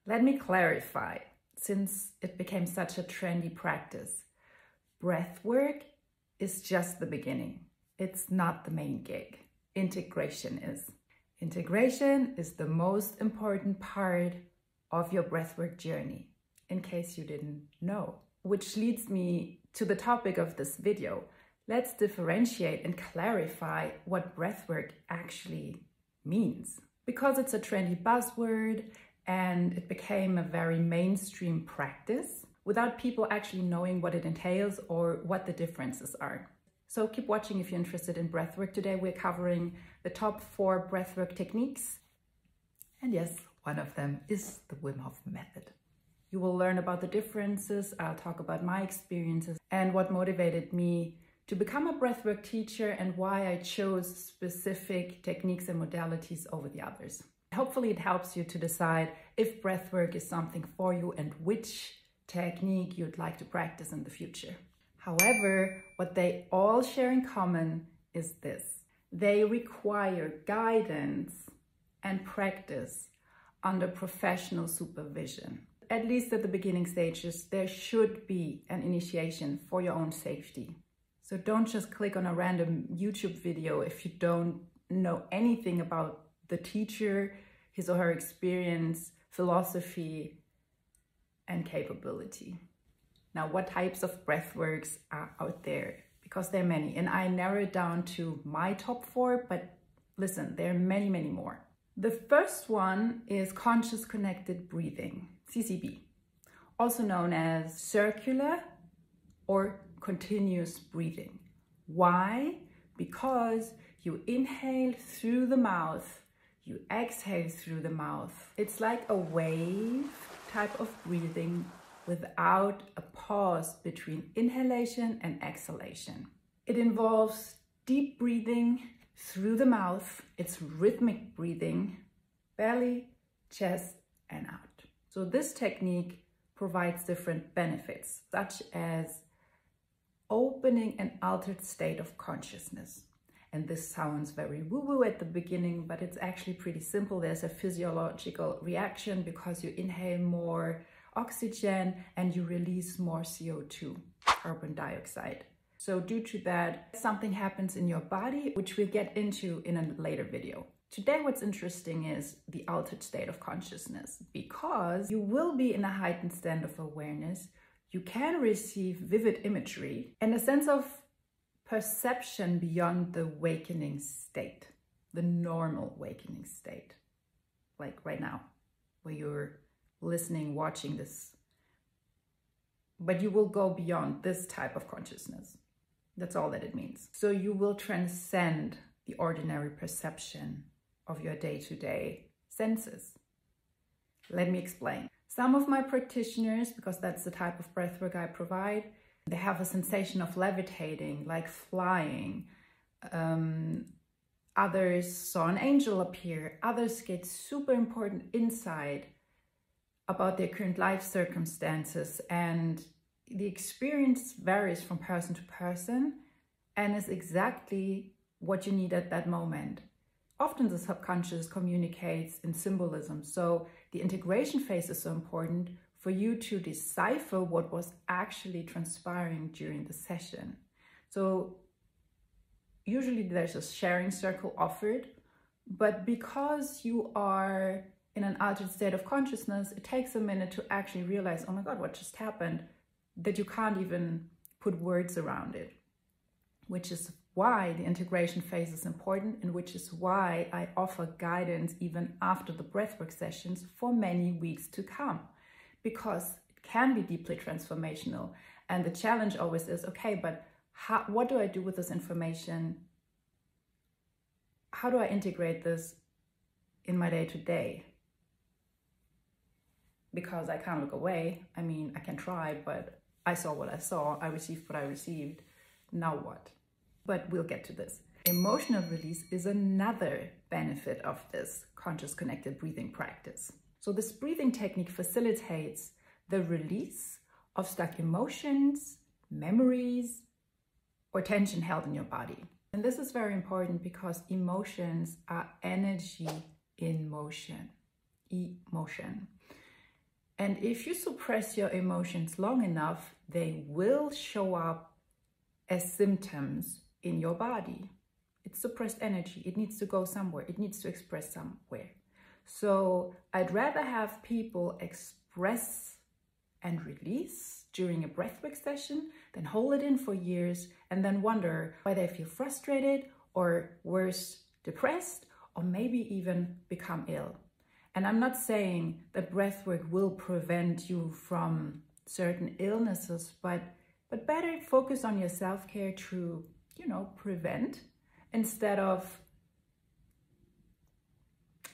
Let me clarify, since it became such a trendy practice. Breathwork is just the beginning. It's not the main gig. Integration is. Integration is the most important part of your breathwork journey, in case you didn't know. Which leads me to the topic of this video. Let's differentiate and clarify what breathwork actually means. Because it's a trendy buzzword and it became a very mainstream practice without people actually knowing what it entails or what the differences are. So keep watching if you're interested in breathwork. Today we're covering the top 4 breathwork techniques. And yes, one of them is the Wim Hof Method. You will learn about the differences. I'll talk about my experiences and what motivated me to become a breathwork teacher and why I chose specific techniques and modalities over the others. Hopefully it helps you to decide if breathwork is something for you and which technique you'd like to practice in the future. However, what they all share in common is this. They require guidance and practice under professional supervision. At least at the beginning stages, there should be an initiation for your own safety. So don't just click on a random YouTube video if you don't know anything about the teacher, his or her experience, philosophy, and capability. Now, what types of breathworks are out there? Because there are many, and I narrowed it down to my top 4, but listen, there are many, many more. The first one is conscious connected breathing, CCB, also known as circular or continuous breathing. Why? Because you inhale through the mouth, you exhale through the mouth. It's like a wave type of breathing without a pause between inhalation and exhalation. It involves deep breathing through the mouth. It's rhythmic breathing, belly, chest, and out. So this technique provides different benefits, such as opening an altered state of consciousness. And this sounds very woo-woo at the beginning, but it's actually pretty simple. There's a physiological reaction because you inhale more oxygen and you release more CO2, carbon dioxide. So due to that, something happens in your body, which we'll get into in a later video. Today, what's interesting is the altered state of consciousness, because you will be in a heightened state of awareness. You can receive vivid imagery and a sense of perception beyond the awakening state, the normal awakening state, like right now, where you're listening, watching this. But you will go beyond this type of consciousness. That's all that it means. So you will transcend the ordinary perception of your day-to-day senses. Let me explain. Some of my practitioners, because that's the type of breathwork I provide, they have a sensation of levitating, like flying. Others saw an angel appear. Others get super important insight about their current life circumstances, and the experience varies from person to person and is exactly what you need at that moment. Often the subconscious communicates in symbolism, so the integration phase is so important for you to decipher what was actually transpiring during the session. So usually there's a sharing circle offered, but because you are in an altered state of consciousness, it takes a minute to actually realize, oh my God, what just happened? That you can't even put words around it, which is why the integration phase is important, and which is why I offer guidance even after the breathwork sessions for many weeks to come, because it can be deeply transformational. And the challenge always is, okay, but what do I do with this information? How do I integrate this in my day-to-day? Because I can't look away. I mean, I can try, but I saw what I saw. I received what I received. Now what? But we'll get to this. Emotional release is another benefit of this conscious connected breathing practice. So this breathing technique facilitates the release of stuck emotions, memories, or tension held in your body. And this is very important because emotions are energy in motion, emotion. And if you suppress your emotions long enough, they will show up as symptoms in your body. It's suppressed energy. It needs to go somewhere. It needs to express somewhere. So I'd rather have people express and release during a breathwork session than hold it in for years and then wonder why they feel frustrated or worse, depressed, or maybe even become ill. And I'm not saying that breathwork will prevent you from certain illnesses, but better focus on your self-care to, prevent, instead of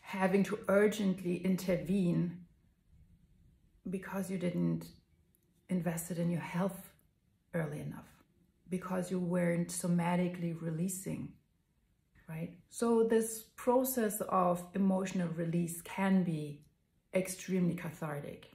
having to urgently intervene because you didn't invest it in your health early enough, because you weren't somatically releasing, right? So this process of emotional release can be extremely cathartic,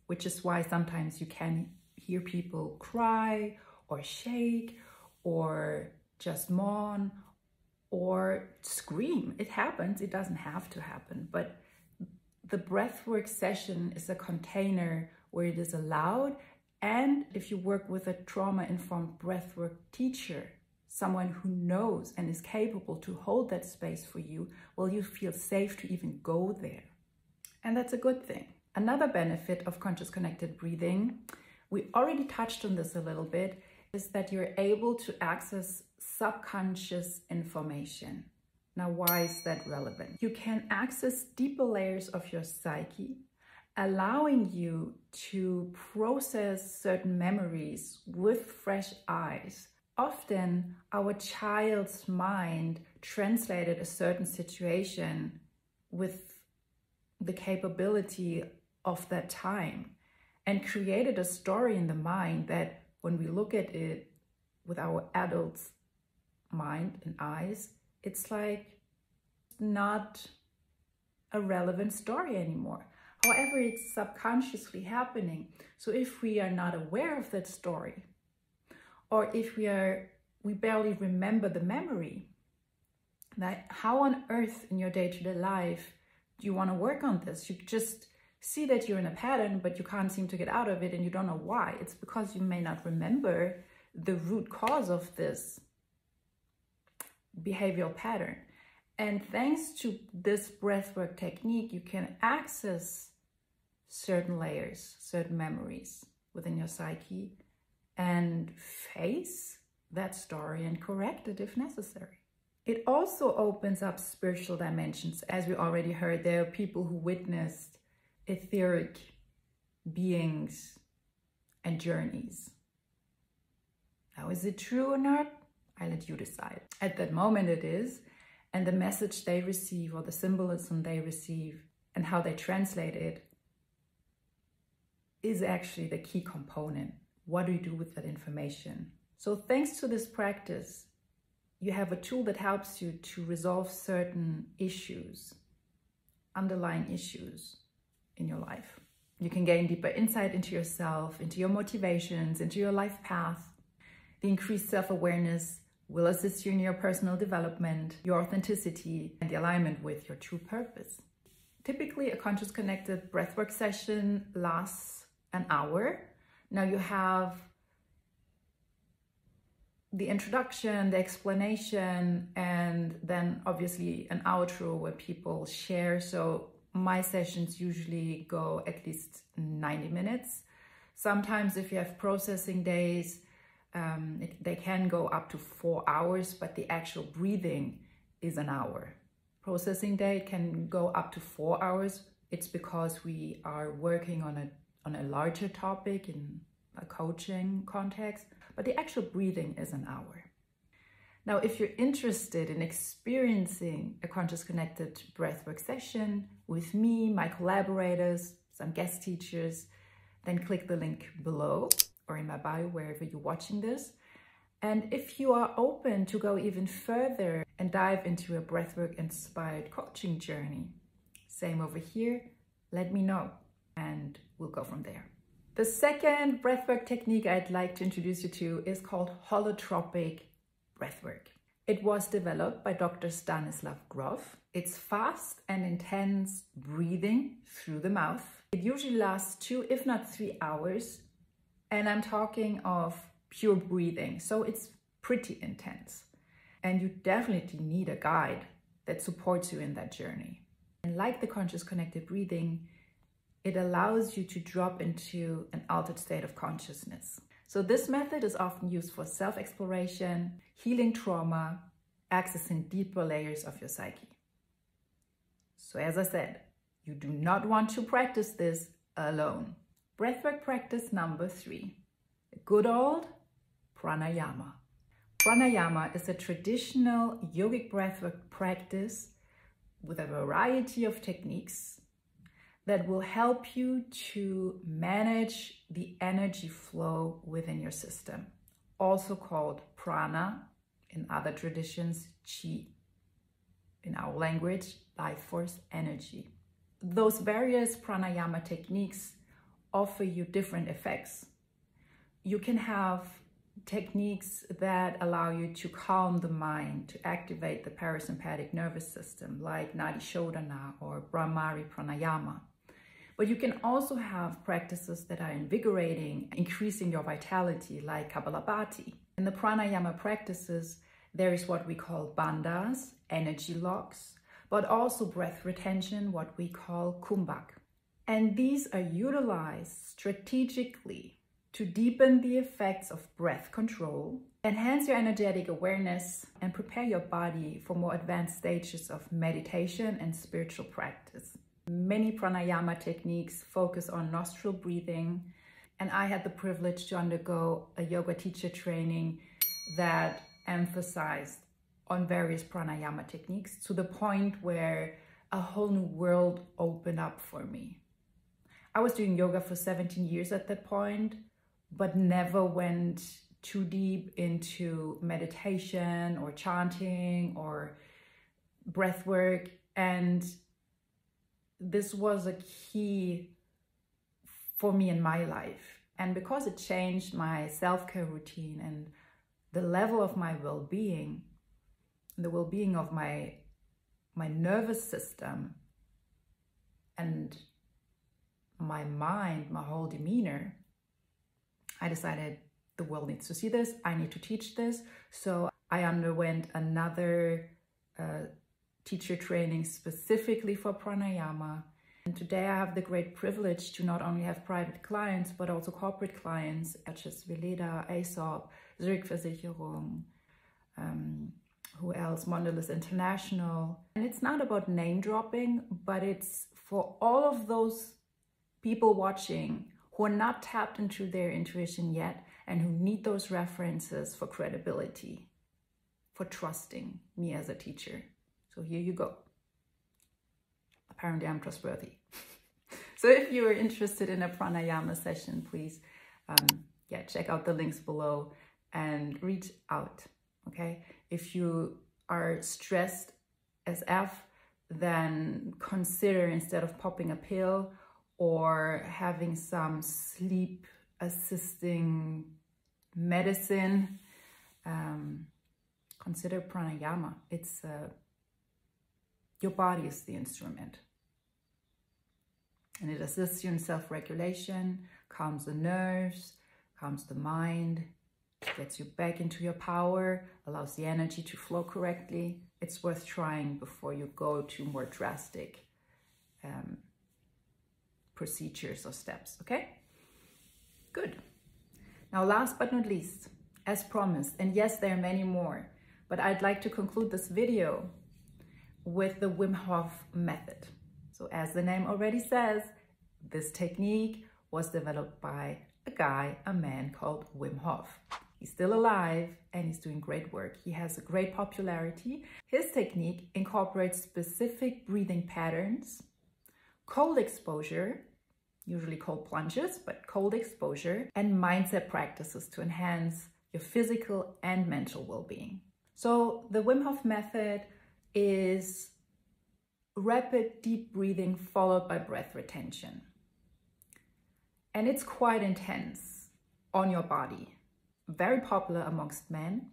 which is why sometimes you can hear people cry or shake or just mourn or scream. It happens. It doesn't have to happen, but the breathwork session is a container where it is allowed. And if you work with a trauma-informed breathwork teacher, someone who knows and is capable to hold that space for you, well, you feel safe to even go there. And that's a good thing. Another benefit of conscious connected breathing, we already touched on this a little bit, is that you're able to access subconscious information. Now, why is that relevant? You can access deeper layers of your psyche, allowing you to process certain memories with fresh eyes. Often, our child's mind translated a certain situation with the capability of that time and created a story in the mind that when we look at it with our adult's mind and eyes, it's like not a relevant story anymore. However, it's subconsciously happening. So if we are not aware of that story, or if we barely remember the memory, that how on earth in your day-to-day life do you want to work on this? You just see that you're in a pattern, but you can't seem to get out of it and you don't know why. It's because you may not remember the root cause of this behavioral pattern. And thanks to this breathwork technique, you can access certain layers, certain memories within your psyche and face that story and correct it if necessary. It also opens up spiritual dimensions. As we already heard, there are people who witnessed etheric beings and journeys. Now, is it true or not? I let you decide. At that moment it is, and the message they receive or the symbolism they receive and how they translate it is actually the key component. What do you do with that information? So thanks to this practice, you have a tool that helps you to resolve certain issues, underlying issues in your life. You can gain deeper insight into yourself, into your motivations, into your life path. The increased self-awareness will assist you in your personal development, your authenticity, and the alignment with your true purpose. Typically, a conscious connected breathwork session lasts an hour. Now you have the introduction, the explanation, and then obviously an outro where people share. So my sessions usually go at least 90 minutes. Sometimes if you have processing days, they can go up to 4 hours, but the actual breathing is an hour. Processing day can go up to 4 hours. It's because we are working on a larger topic in a coaching context, but the actual breathing is an hour. Now, if you're interested in experiencing a conscious connected breathwork session with me, my collaborators, some guest teachers, then click the link below or in my bio, wherever you're watching this. And if you are open to go even further and dive into a breathwork inspired coaching journey, same over here, let me know and we'll go from there. The second breathwork technique I'd like to introduce you to is called Holotropic Breathwork. It was developed by Dr. Stanislav Grof. It's fast and intense breathing through the mouth It usually lasts 2, if not 3 hours. And I'm talking of pure breathing. So it's pretty intense. And you definitely need a guide that supports you in that journey. And like the conscious connected breathing, it allows you to drop into an altered state of consciousness. So this method is often used for self-exploration, healing trauma, accessing deeper layers of your psyche. So as I said, you do not want to practice this alone. Breathwork practice number 3, good old pranayama. Pranayama is a traditional yogic breathwork practice with a variety of techniques that will help you to manage the energy flow within your system, also called prana, in other traditions, chi, in our language, life force, energy. Those various pranayama techniques offer you different effects. You can have techniques that allow you to calm the mind, to activate the parasympathetic nervous system, like Nadi Shodhana or Brahmari Pranayama. But you can also have practices that are invigorating, increasing your vitality, like Kapalabhati. In the pranayama practices, there is what we call bandhas, energy locks, but also breath retention, what we call kumbhak. And these are utilized strategically to deepen the effects of breath control, enhance your energetic awareness, and prepare your body for more advanced stages of meditation and spiritual practice. Many pranayama techniques focus on nostril breathing, and I had the privilege to undergo a yoga teacher training that emphasized on various pranayama techniques to the point where a whole new world opened up for me. I was doing yoga for 17 years at that point, but never went too deep into meditation or chanting or breath work. And this was a key for me in my life. And because it changed my self-care routine and the level of my well-being, the well-being of my nervous system and my mind, my whole demeanor, I decided the world needs to see this. I need to teach this. So I underwent another teacher training specifically for pranayama. And today I have the great privilege to not only have private clients, but also corporate clients such as Melinda, Aesop, Zurich Versicherung, who else? Mondelez International. And it's not about name dropping, but it's for all of those people watching who are not tapped into their intuition yet and who need those references for credibility, for trusting me as a teacher. So here you go. Apparently I'm trustworthy. So if you are interested in a pranayama session, please check out the links below and reach out, okay? If you are stressed as F, then consider, instead of popping a pill or having some sleep assisting medicine, consider pranayama. It's your body is the instrument, and it assists you in self-regulation, calms the nerves, calms the mind, gets you back into your power, allows the energy to flow correctly. It's worth trying before you go to more drastic procedures or steps, okay? Good. Now, last but not least, as promised, and yes, there are many more, but I'd like to conclude this video with the Wim Hof Method. So as the name already says, this technique was developed by a man called Wim Hof. He's still alive and he's doing great work. He has a great popularity. His technique incorporates specific breathing patterns, cold exposure, usually cold plunges, but cold exposure, and mindset practices to enhance your physical and mental well-being. So the Wim Hof Method is rapid, deep breathing followed by breath retention. And it's quite intense on your body. Very popular amongst men.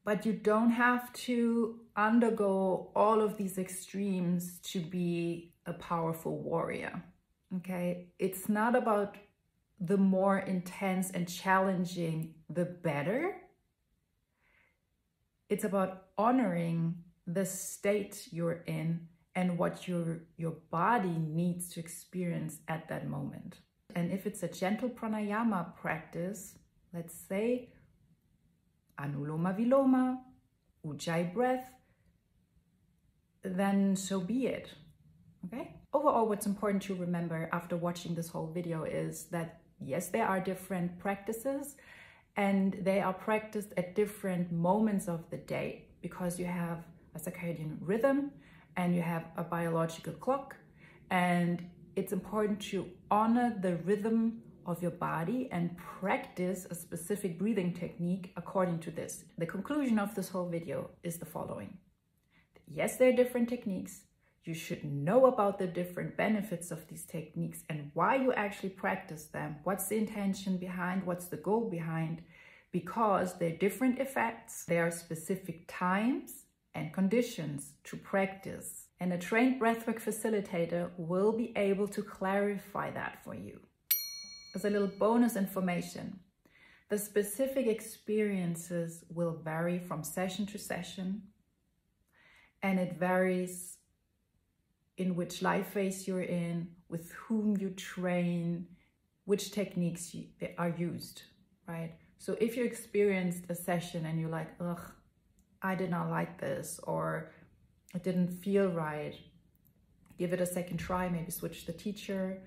But you don't have to undergo all of these extremes to be a powerful warrior. Okay, it's not about the more intense and challenging, the better. It's about honoring the state you're in and what your body needs to experience at that moment. And if it's a gentle pranayama practice, let's say Anuloma Viloma, Ujjayi breath, then so be it, okay? Overall, what's important to remember after watching this whole video is that yes, there are different practices and they are practiced at different moments of the day because you have a circadian rhythm and you have a biological clock, and it's important to honor the rhythm of your body and practice a specific breathing technique according to this. The conclusion of this whole video is the following. Yes, there are different techniques. You should know about the different benefits of these techniques and why you actually practice them. What's the intention behind? What's the goal behind? Because they're different effects. There are specific times and conditions to practice. And a trained breathwork facilitator will be able to clarify that for you. As a little bonus information, the specific experiences will vary from session to session, and it varies in which life phase you're in, with whom you train, which techniques are used, right? So if you experienced a session and you're like, ugh, I did not like this, or it didn't feel right, give it a second try, maybe switch the teacher,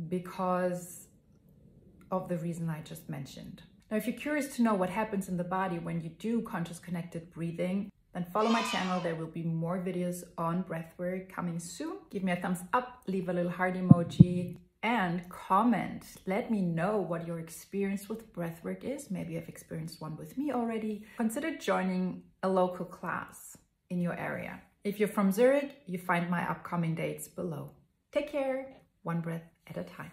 because of the reason I just mentioned. Now, if you're curious to know what happens in the body when you do conscious connected breathing, then follow my channel. There will be more videos on breathwork coming soon. Give me a thumbs up, leave a little heart emoji, and comment. Let me know what your experience with breathwork is. Maybe you've experienced one with me already. Consider joining a local class in your area. If you're from Zurich, you find my upcoming dates below. Take care, one breath at a time.